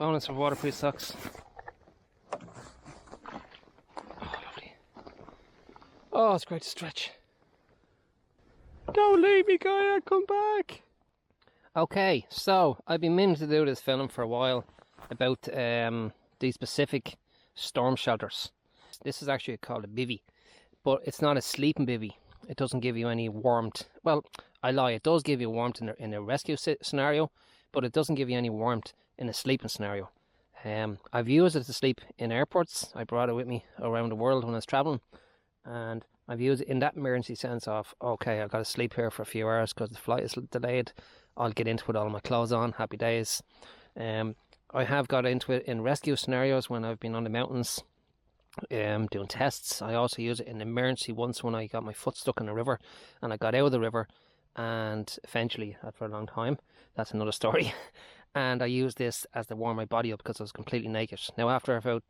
Bonus for waterproof socks. Oh, lovely. Oh, it's great to stretch. Don't leave me, Kayak, come back. Okay, so I've been meaning to do this film for a while about these specific storm shelters. This is actually called a bivvy, but it's not a sleeping bivvy. It doesn't give you any warmth. Well, I lie, it does give you warmth in a rescue scenario, but it doesn't give you any warmth in a sleeping scenario. I've used it to sleep in airports. I brought it with me around the world when I was traveling, and I've used it in that emergency sense of, okay, I've got to sleep here for a few hours because the flight is delayed. I'll get into it with all my clothes on, happy days. I have got into it in rescue scenarios when I've been on the mountains doing tests. I also use it in emergency once when I got my foot stuck in a river and I got out of the river, and eventually, after a long time, that's another story, and I used this as to warm my body up because I was completely naked. Now after about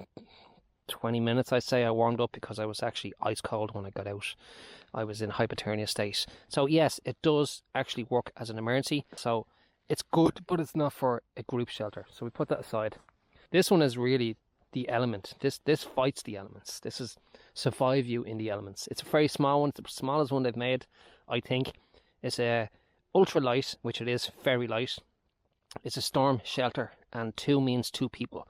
20 minutes, I'd say, I warmed up because I was actually ice cold when I got out. I was in hypothermia state. So yes, it does actually work as an emergency. So it's good, but it's not for a group shelter. So we put that aside. This one is really the element. This fights the elements. This is survive you in the elements. It's a very small one. It's the smallest one they've made, I think. It's a ultra light, which it is very light. It's a storm shelter, and 2 means 2 people.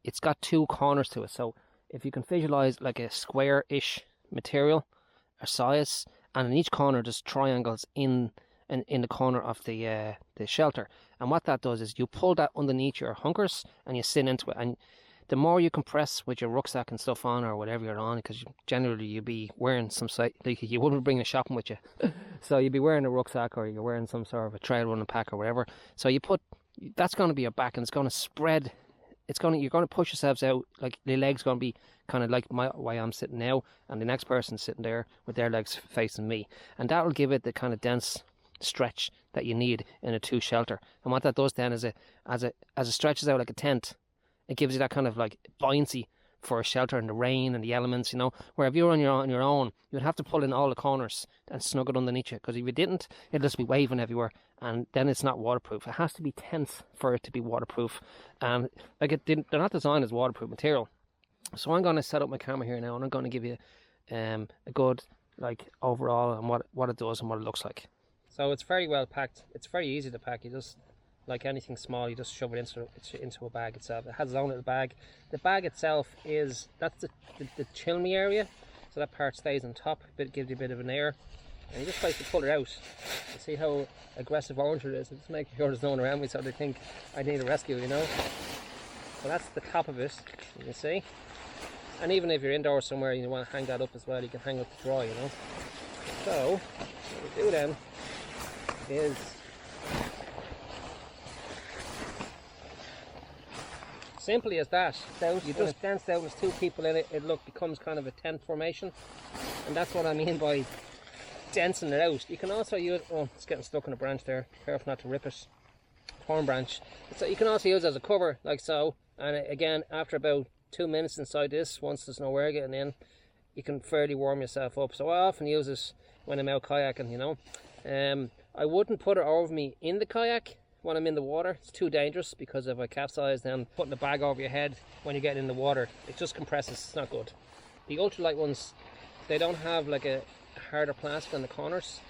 It's got 2 corners to it. So if you can visualize like a square-ish material or size, and in each corner there's triangles in the corner of the shelter, and what that does is you pull that underneath your hunkers and you sit into it, and the more you compress with your rucksack and stuff on, or whatever you're on, because generally you'd be wearing some like you wouldn't bring a shopping with you, so you'd be wearing a rucksack, or you're wearing some sort of a trail running pack or whatever. So you put that's going to be your back, and it's going to spread. You're going to push yourselves out, like the legs going to be kind of like my way I'm sitting now, and the next person sitting there with their legs facing me, and that will give it the kind of dense stretch that you need in a 2 shelter. And what that does then is as it stretches out like a tent, it gives you that kind of like buoyancy for a shelter in the rain and the elements, you know. Where if you're on your own, you'd have to pull in all the corners and snug it underneath you, because if you didn't, it'd just be waving everywhere, and then it's not waterproof. It has to be tense for it to be waterproof, and like they're not designed as waterproof material. So I'm going to set up my camera here now, and I'm going to give you a good like overall on what it does and what it looks like. So it's very well packed. It's very easy to pack. You just, like anything small, you just shove it into a bag itself. It has its own little bag. The bag itself that's the chill me area, so that part stays on top, but it gives you a bit of an air, and you just try to pull it out. You see how aggressive orange it is. It's making sure there's no one around me so they think I need a rescue, you know. So that's the top of it, you can see. And even if you're indoors somewhere and you want to hang that up as well, you can hang up to dry, you know. So what we do then is simply as that. You just dance out with 2 people in it. It becomes kind of a tent formation, and that's what I mean by densing it out. You can also use, oh, it's getting stuck in a branch there, careful not to rip it, thorn branch. So you can also use it as a cover, like so, and again, after about 2 minutes inside this, once there's no air getting in, you can fairly warm yourself up. So I often use it when I'm out kayaking, you know. I wouldn't put it over me in the kayak when I'm in the water. It's too dangerous, because if I capsize, then putting the bag over your head when you get in the water, it just compresses. It's not good. The ultralight ones, they don't have like a harder plastic on the corners.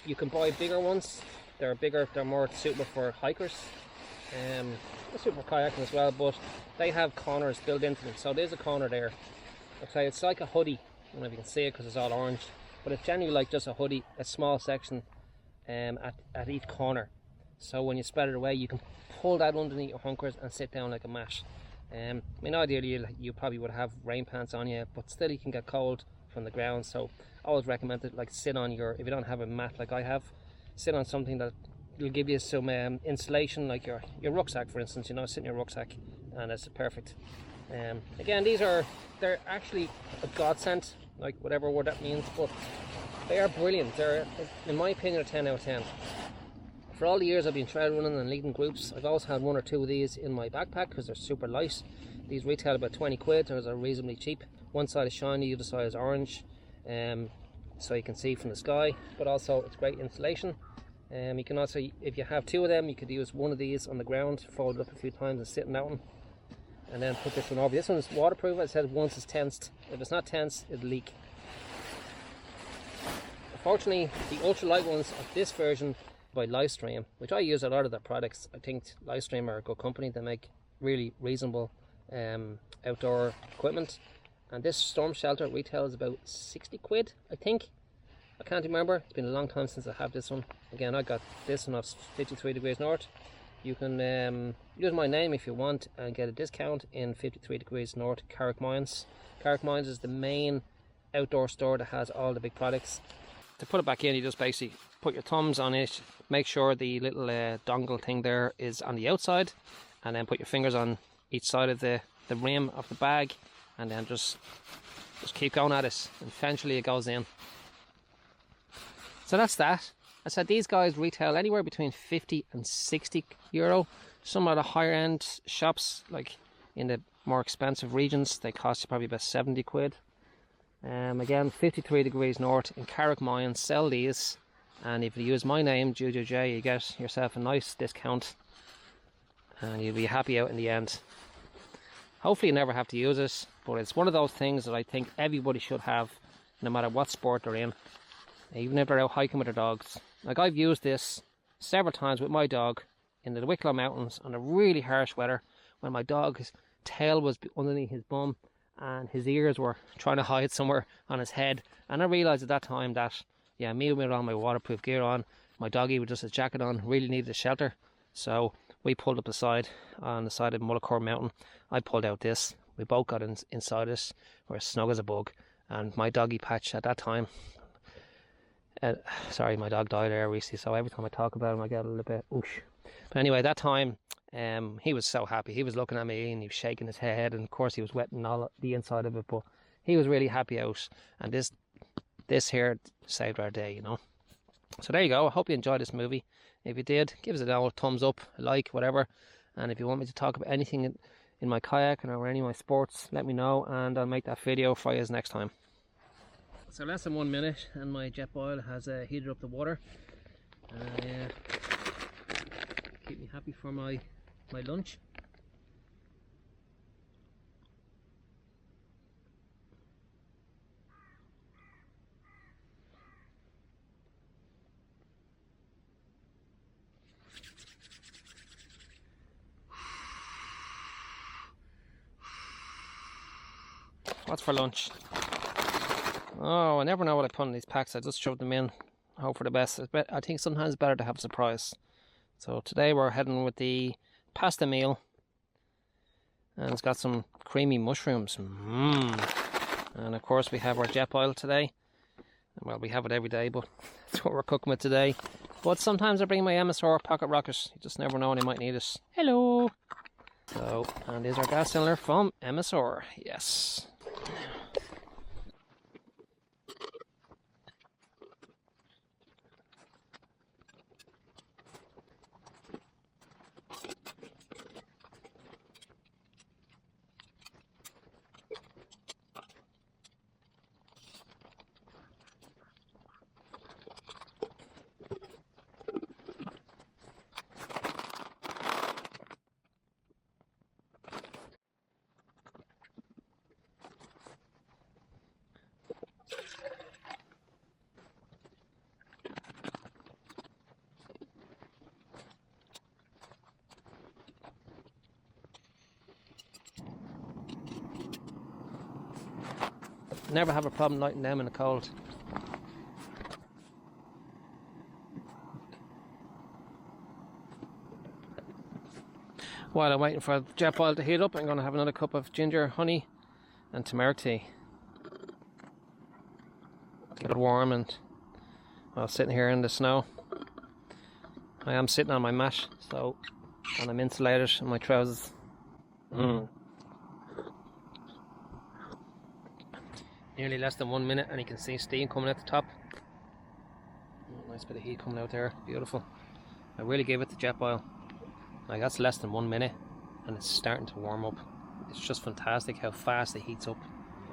You can buy bigger ones. They're bigger, they're more suitable for hikers. They're suitable for kayaking as well, but they have corners built into them. So there's a corner there. Okay, it's like a hoodie. I don't know if you can see it because it's all orange, but it's generally like just a hoodie, a small section at each corner. So when you spread it away, you can pull that underneath your hunkers and sit down like a mat. I mean, ideally you probably would have rain pants on you, but still you can get cold from the ground. So I always recommend it, like sit on if you don't have a mat like I have, sit on something that will give you some insulation, like your rucksack, for instance. You know, sit in your rucksack, and it's perfect. Again, they're actually a godsend, like whatever word that means, but they are brilliant. They're, in my opinion, a 10 out of 10. For all the years I've been trail running and leading groups, I've always had 1 or 2 of these in my backpack because they're super light. These retail about 20 quid, those are reasonably cheap. One side is shiny, the other side is orange, so you can see from the sky, but also it's great insulation. You can also, if you have two of them, you could use one of these on the ground, fold it up a few times and sit in that one, and then put this one over. This one's waterproof. It says once it's tensed. If it's not tensed, it'll leak. Unfortunately, the ultralight ones of this version by Livestream, which I use a lot of their products. I think Livestream are a good company. They make really reasonable outdoor equipment. And this storm shelter retails about 60 quid, I think. I can't remember. It's been a long time since I have this one. Again, I got this one off 53 Degrees North. You can use my name if you want and get a discount in 53 Degrees North Carrick Mines. Carrick Mines is the main outdoor store that has all the big products. To put it back in, you just basically put your thumbs on it, make sure the little dongle thing there is on the outside, and then put your fingers on each side of the rim of the bag, and then just keep going at it, and eventually it goes in. So that's that. I said these guys retail anywhere between 50 and 60 euro. Some of the higher end shops, like in the more expensive regions, they cost you probably about 70 quid. Again, 53 Degrees North in Carrick Mines sell these, and if you use my name, JujuJ, you get yourself a nice discount, and you'll be happy out in the end. Hopefully you never have to use it, but it's one of those things that I think everybody should have, no matter what sport they're in, even if they're out hiking with their dogs. Like, I've used this several times with my dog in the Wicklow Mountains on a really harsh weather, when my dog's tail was underneath his bum and his ears were trying to hide somewhere on his head. And I realised at that time that, yeah, me with all my waterproof gear on, my doggy with just his jacket on, really needed a shelter. So we pulled up the side, on the side of Mullacore Mountain. I pulled out this. We both got inside it. We're as snug as a bug. And my doggy Patch at that time, sorry, my dog died there recently, so every time I talk about him I get a little bit oosh. But anyway, that time he was so happy. He was looking at me and he was shaking his head, and of course he was wetting all the inside of it, but he was really happy out, and this here saved our day, you know. So there you go. I hope you enjoyed this movie. If you did, give us a old thumbs up, a like, whatever. And if you want me to talk about anything in my kayaking or any of my sports, let me know, and I'll make that video for you next time. So less than 1 minute and my jet boil has heated up the water. Keep me happy for my lunch. What's for lunch? Oh, I never know what I put in these packs. I just shove them in, hope for the best. I think sometimes it's better to have a surprise. So today we're heading with the pasta meal, and it's got some creamy mushrooms. And of course we have our jet oil today. Well, we have it every day, but that's what we're cooking with today. But sometimes I bring my MSR pocket rocket. You just never know when I might need it. Hello! So, and there's our gas cylinder from MSR. Yes. Never have a problem lighting them in the cold. While I'm waiting for the jet oil to heat up, I'm going to have another cup of ginger, honey and turmeric tea. Get it warm, and while sitting here in the snow. I am sitting on my mat, so, and I'm insulated in my trousers. Nearly less than 1 minute and you can see steam coming out the top. Nice bit of heat coming out there, beautiful. I really gave it the jet oil. Like, that's less than 1 minute and it's starting to warm up. It's just fantastic how fast it heats up.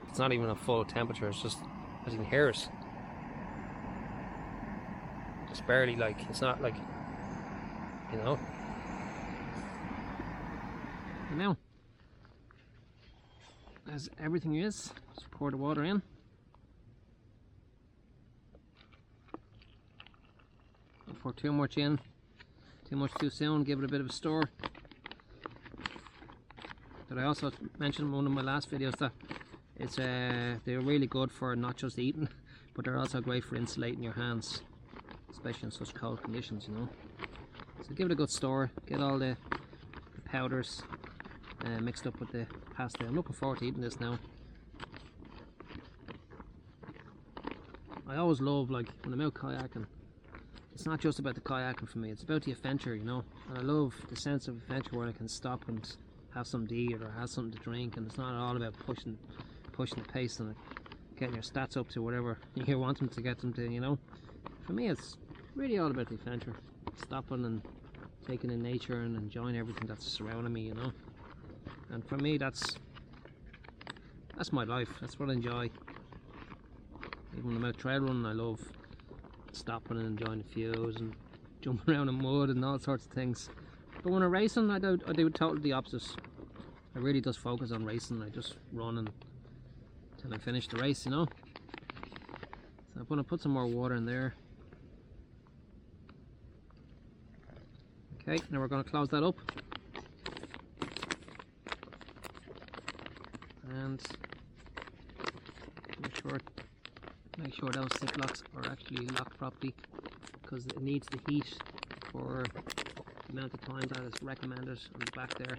It's not even a full temperature, it's just, as you can hear it. It's It's barely like, it's not like, you know. And now, as everything is, just pour the water in. Don't pour too much in, too much too soon, give it a bit of a stir. But I also mentioned in one of my last videos that it's they're really good for not just eating, but they're also great for insulating your hands, especially in such cold conditions, you know. So give it a good stir, get all the powders mixed up with the pasta. I'm looking forward to eating this now. I always love, like, when I'm out kayaking, it's not just about the kayaking for me, it's about the adventure, you know. And I love the sense of adventure where I can stop and have something to eat or have something to drink, and it's not all about pushing the pace and getting your stats up to whatever you want them to get them to, you know. For me, it's really all about the adventure, stopping and taking in nature and enjoying everything that's surrounding me, you know. And for me, that's my life. That's what I enjoy. Even when I'm out trail running, I love stopping and enjoying the views and jumping around in mud and all sorts of things. But when I'm racing, I do totally the opposite. I really just focus on racing. I just run until I finish the race, you know. So I'm going to put some more water in there. Okay, now we're going to close that up. And make sure those zip locks are actually locked properly, because it needs the heat for the amount of time that is recommended on the back there.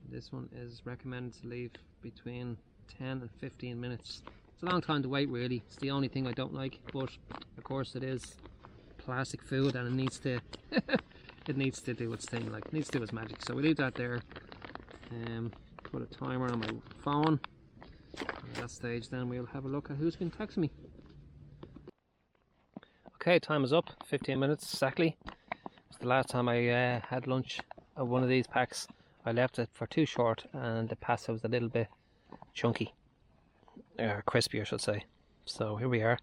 This one is recommended to leave between 10 and 15 minutes. It's a long time to wait, really. It's the only thing I don't like, but of course it is plastic food and it needs to it needs to do its thing, like it needs to do its magic. So we leave that there. Put a timer on my phone. At that stage then we'll have a look at who's been texting me. Okay, time is up, 15 minutes exactly. It's the last time I had lunch of one of these packs. I left it for too short and the pasta was a little bit chunky, crispy I should say. So here we are,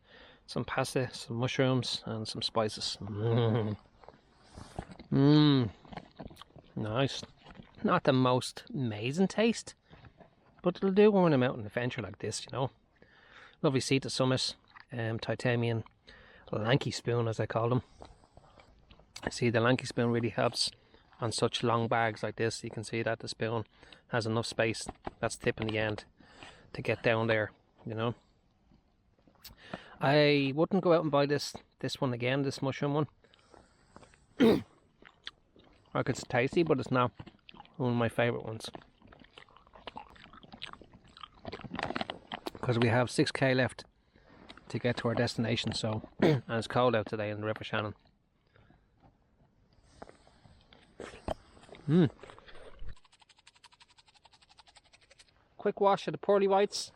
some pasta, some mushrooms and some spices. Nice. Not the most amazing taste, but it'll do when I'm out on an adventure like this, you know. Lovely seat at summit, titanium lanky spoon as I call them. I see the lanky spoon really helps on such long bags like this. You can see that the spoon has enough space, that's tip in the end, to get down there, you know. I wouldn't go out and buy this one again, this mushroom one. Like, it's tasty, but it's not one of my favourite ones. Because we have 6k left to get to our destination, so and it's cold out today in the River Shannon. Quick wash of the pearly whites.